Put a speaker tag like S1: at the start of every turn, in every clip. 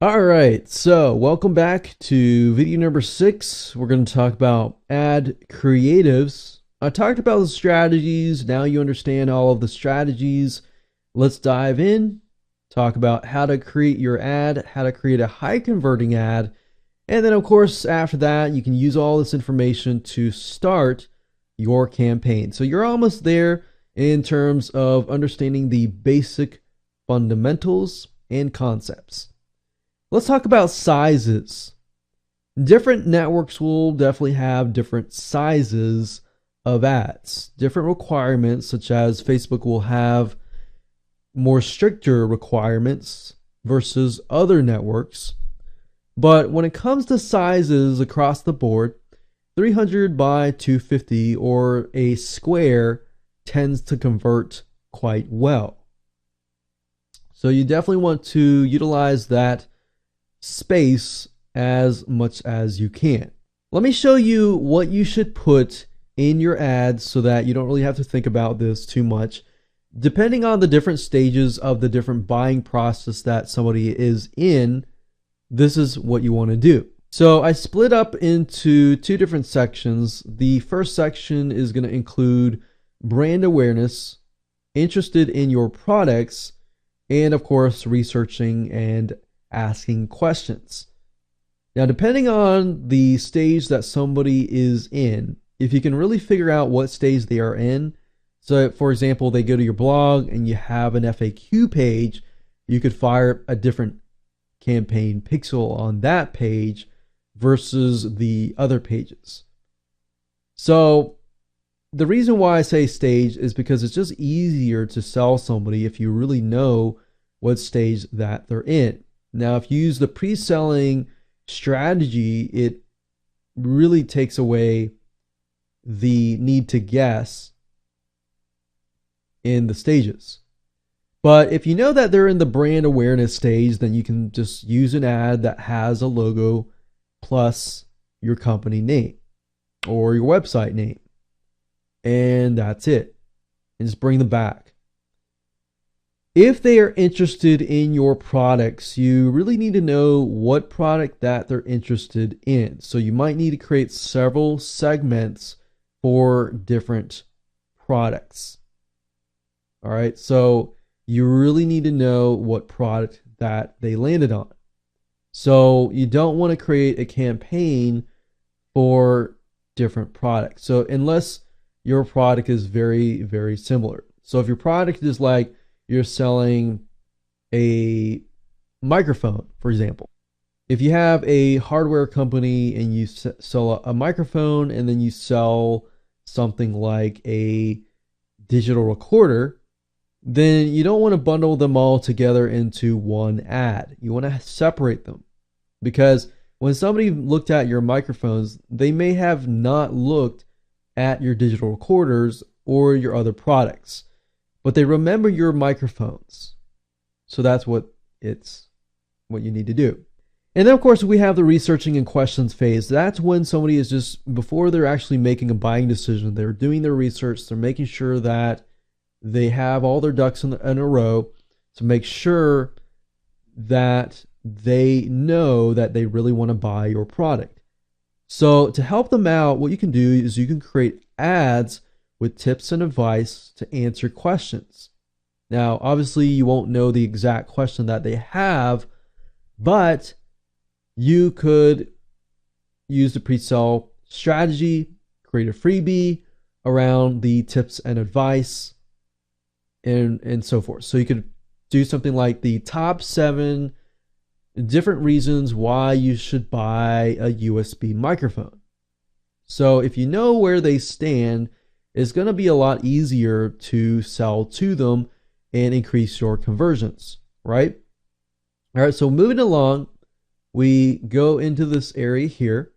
S1: All right, so welcome back to video number 6. We're going to talk about ad creatives. I talked about the strategies. Now you understand all of the strategies. Let's dive in, talk about how to create your ad, how to create a high converting ad. And then, of course, after that, you can use all this information to start your campaign. So you're almost there in terms of understanding the basic fundamentals and concepts. Let's talk about sizes. Different networks will definitely have different sizes of ads, different requirements, such as Facebook will have more stricter requirements versus other networks. But when it comes to sizes across the board, 300 by 250 or a square tends to convert quite well. So you definitely want to utilize that space as much as you can. Let me show you what you should put in your ads so that you don't really have to think about this too much. Depending on the different stages of the different buying process that somebody is in, this is what you want to do. So I split up into two different sections. The first section is going to include brand awareness, interested in your products, and of course researching and asking questions. Now, depending on the stage that somebody is in, if you can really figure out what stage they are in, so for example, they go to your blog and you have an FAQ page, you could fire a different campaign pixel on that page versus the other pages. So the reason why I say stage is because it's just easier to sell somebody if you really know what stage that they're in. Now, if you use the pre-selling strategy, it really takes away the need to guess in the stages. But if you know that they're in the brand awareness stage, then you can just use an ad that has a logo plus your company name or your website name. And that's it. And just bring them back. If they are interested in your products, you really need to know what product that they're interested in. So you might need to create several segments for different products. All right, so you really need to know what product that they landed on. So you don't want to create a campaign for different products. So unless your product is very, very similar. So if your product is like, you're selling a microphone, for example. If you have a hardware company and you sell a microphone and then you sell something like a digital recorder, then you don't want to bundle them all together into one ad. You want to separate them, because when somebody looked at your microphones, they may have not looked at your digital recorders or your other products, but they remember your microphones. So that's what you need to do. And then of course we have the researching and questions phase. That's when somebody is just, before they're actually making a buying decision, they're doing their research, they're making sure that they have all their ducks in a row to make sure that they know that they really want to buy your product. So to help them out, what you can do is you can create ads with tips and advice to answer questions. Now, obviously, you won't know the exact question that they have, but you could use the pre-sale strategy, create a freebie around the tips and advice, and so forth. So you could do something like the top 7 different reasons why you should buy a USB microphone. So if you know where they stand, it's going to be a lot easier to sell to them and increase your conversions, right? All right, so moving along, we go into this area here,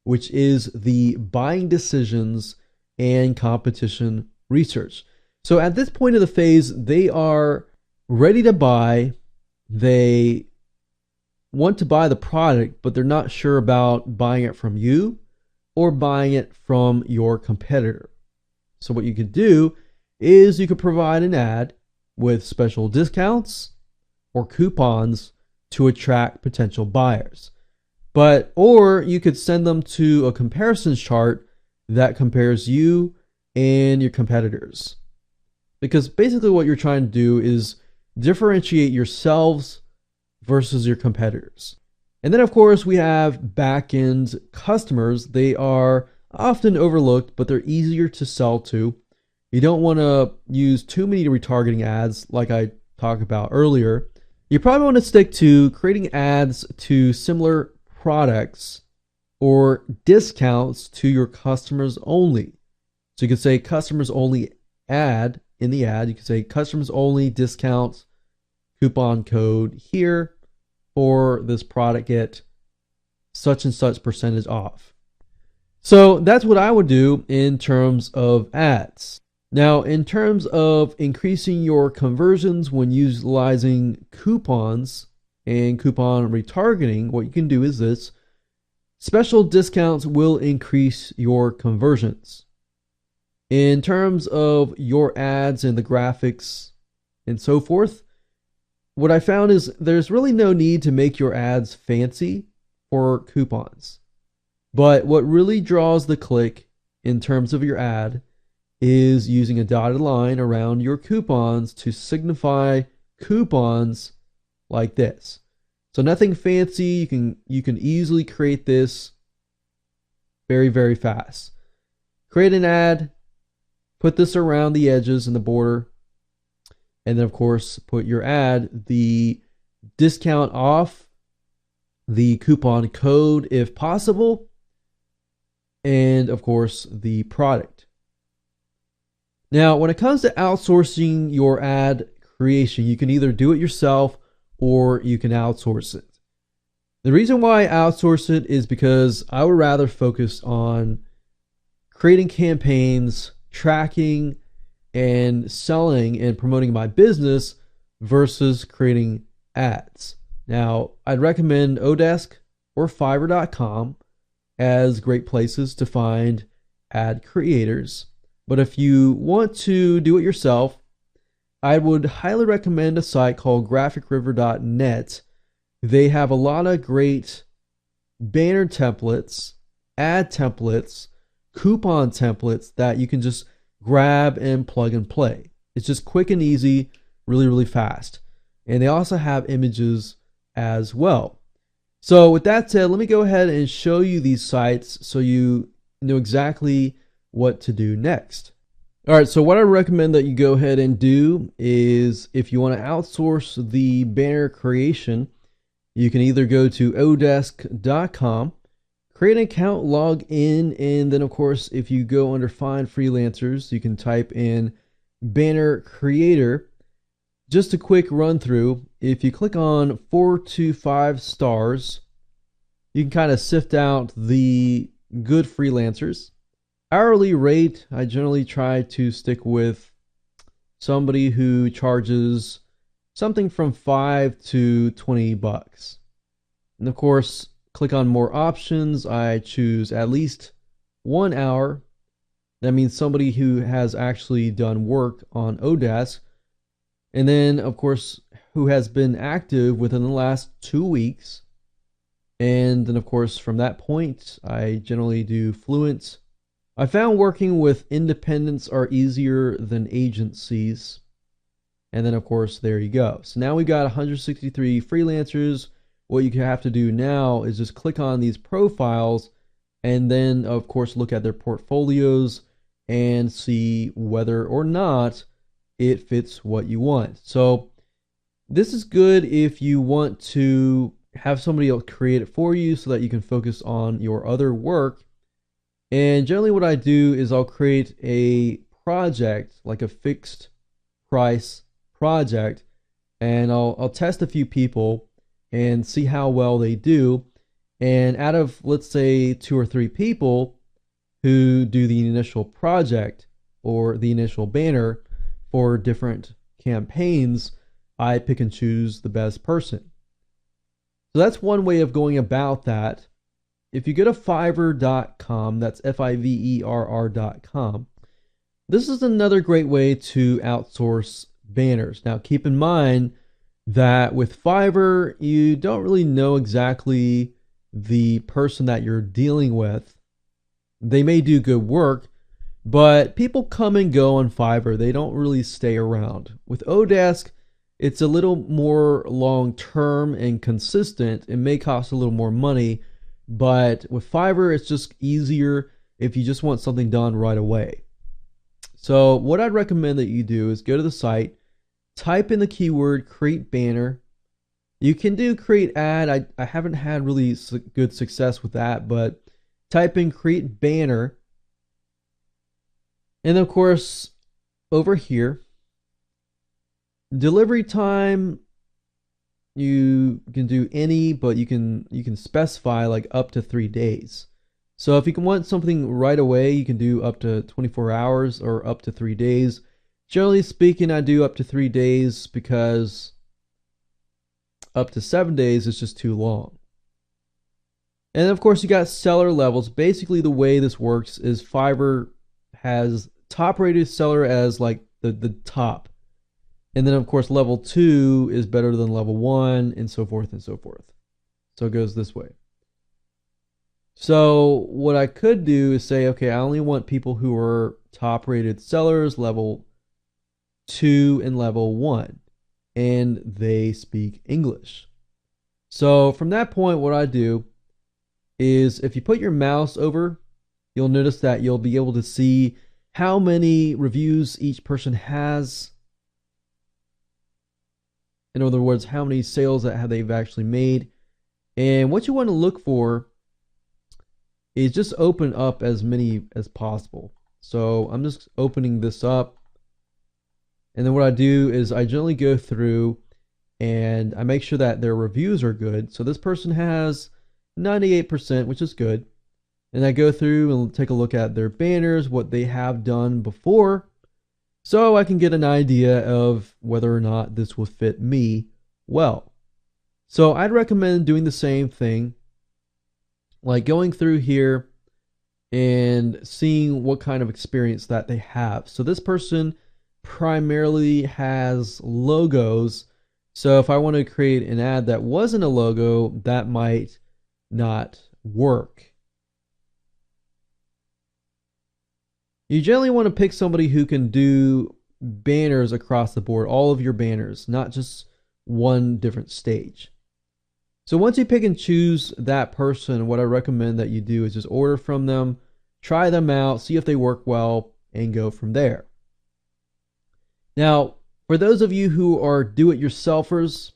S1: which is the buying decisions and competition research. So at this point of the phase, they are ready to buy. They want to buy the product, but they're not sure about buying it from you or buying it from your competitor. So what you could do is you could provide an ad with special discounts or coupons to attract potential buyers. Or you could send them to a comparisons chart that compares you and your competitors. Because basically what you're trying to do is differentiate yourselves versus your competitors. And then of course we have back-end customers. They are often overlooked, but they're easier to sell to. You don't want to use too many retargeting ads like I talked about earlier. You probably want to stick to creating ads to similar products or discounts to your customers only. So you could say customers only ad in the ad. You could say customers only discount coupon code here for this product, get such and such percentage off. So that's what I would do in terms of ads. Now, in terms of increasing your conversions when utilizing coupons and coupon retargeting, what you can do is this. Special discounts will increase your conversions. In terms of your ads and the graphics and so forth, what I found is there's really no need to make your ads fancy for coupons. But what really draws the click in terms of your ad is using a dotted line around your coupons to signify coupons like this. So nothing fancy. You can easily create this very, very fast. Create an ad, put this around the edges and the border, and then of course put your ad, the discount off, the coupon code if possible, and of course the product. Now, when it comes to outsourcing your ad creation, you can either do it yourself or you can outsource it. The reason why I outsource it is because I would rather focus on creating campaigns, tracking, and selling and promoting my business versus creating ads. Now, I'd recommend Odesk or Fiverr.com as great places to find ad creators. But if you want to do it yourself, I would highly recommend a site called graphicriver.net. They have a lot of great banner templates, ad templates, coupon templates that you can just grab and plug and play. It's just quick and easy, really, really fast. And they also have images as well. So with that said, let me go ahead and show you these sites so you know exactly what to do next. All right, so what I recommend that you go ahead and do is if you want to outsource the banner creation, you can either go to odesk.com, create an account, log in, and then of course, if you go under find freelancers, you can type in banner creator. Just a quick run through. If you click on 4 to 5 stars, you can kind of sift out the good freelancers. Hourly rate, I generally try to stick with somebody who charges something from $5 to $20. And of course, click on more options. I choose at least 1 hour. That means somebody who has actually done work on Odesk. And then, of course, who has been active within the last 2 weeks. And then, of course, from that point, I generally do fluent. I found working with independents are easier than agencies. And then, of course, there you go. So now we've got 163 freelancers. What you have to do now is just click on these profiles and then, of course, look at their portfolios and see whether or not it fits what you want. So this is good if you want to have somebody else create it for you so that you can focus on your other work. And generally what I do is I'll create a project, like a fixed price project, and I'll test a few people and see how well they do. And out of, let's say, 2 or 3 people who do the initial project or the initial banner for different campaigns, I pick and choose the best person. So that's one way of going about that. If you go to Fiverr.com, that's Fiverr.com, this is another great way to outsource banners. Now keep in mind, that with Fiverr, you don't really know exactly the person that you're dealing with. They may do good work, but people come and go on Fiverr. They don't really stay around. With Odesk, it's a little more long term and consistent. It may cost a little more money, but with Fiverr, it's just easier if you just want something done right away. So, what I'd recommend that you do is go to the site, type in the keyword create banner. You can do create ad. I haven't had really good success with that, but type in create banner. And of course, over here, delivery time, you can do any, but you can specify like up to 3 days. So if you can want something right away, you can do up to 24 hours or up to 3 days. Generally speaking, I do up to 3 days because up to 7 days is just too long. And of course, you got seller levels. Basically, the way this works is Fiverr has top rated seller as like the top. And then, of course, level 2 is better than level 1, and so forth and so forth. So it goes this way. So what I could do is say, okay, I only want people who are top rated sellers, level 2 and level 1, and they speak English. So from that point, what I do is if you put your mouse over, you'll notice that you'll be able to see how many reviews each person has. In other words, how many sales that they've actually made. And what you want to look for is just open up as many as possible. So I'm just opening this up. And then what I do is I generally go through and I make sure that their reviews are good. So this person has 98%, which is good. And I go through and take a look at their banners, what they have done before, so I can get an idea of whether or not this will fit me well. So I'd recommend doing the same thing, like going through here and seeing what kind of experience that they have. So this person primarily has logos. So if I want to create an ad that wasn't a logo, that might not work. You generally want to pick somebody who can do banners across the board, all of your banners, not just one different stage. So once you pick and choose that person, what I recommend that you do is just order from them, try them out, see if they work well, and go from there. Now, for those of you who are do-it-yourselfers,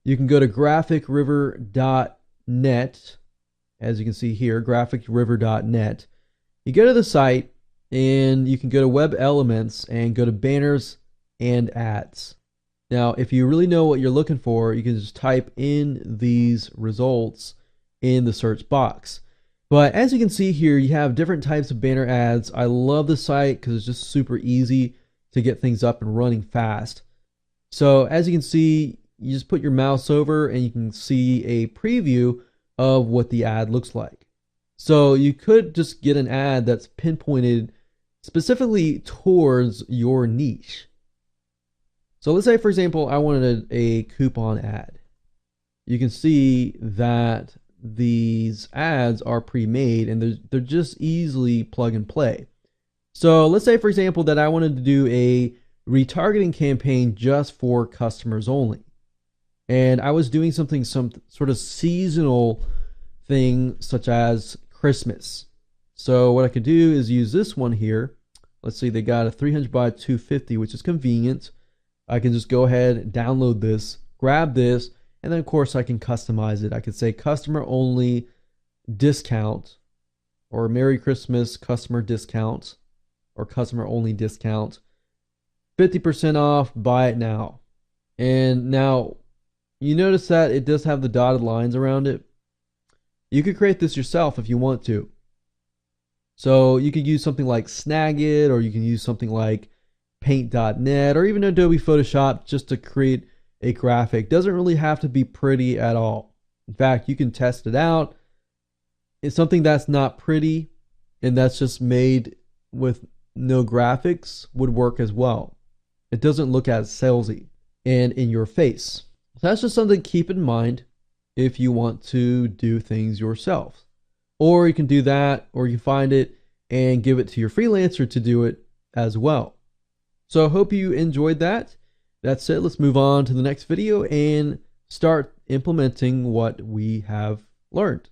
S1: you can go to graphicriver.net. As you can see here, graphicriver.net. You go to the site, and you can go to web elements and go to banners and ads. Now, if you really know what you're looking for, you can just type in these results in the search box. But as you can see here, you have different types of banner ads. I love the site because it's just super easy to get things up and running fast. So as you can see, you just put your mouse over and you can see a preview of what the ad looks like. So you could just get an ad that's pinpointed specifically towards your niche. So let's say, for example, I wanted a coupon ad. You can see that these ads are pre-made and they're just easily plug and play. So let's say, for example, that I wanted to do a retargeting campaign just for customers only. And I was doing some sort of seasonal thing such as Christmas. So what I could do is use this one here. Let's see, they got a 300 by 250, which is convenient. I can just go ahead and download this, grab this, and then of course I can customize it. I could say customer only discount, or Merry Christmas customer discount, or customer only discount, 50% off, buy it now. And now you notice that it does have the dotted lines around it. You could create this yourself if you want to. So you could use something like Snagit, or you can use something like paint.net, or even Adobe Photoshop just to create a graphic. Doesn't really have to be pretty at all. In fact, you can test it out. It's something that's not pretty and that's just made with no graphics would work as well. It doesn't look as salesy. and in your face. So that's just something to keep in mind if you want to do things yourself. Or you can do that, or you find it and give it to your freelancer to do it as well. So I hope you enjoyed that. That's it. Let's move on to the next video and start implementing what we have learned.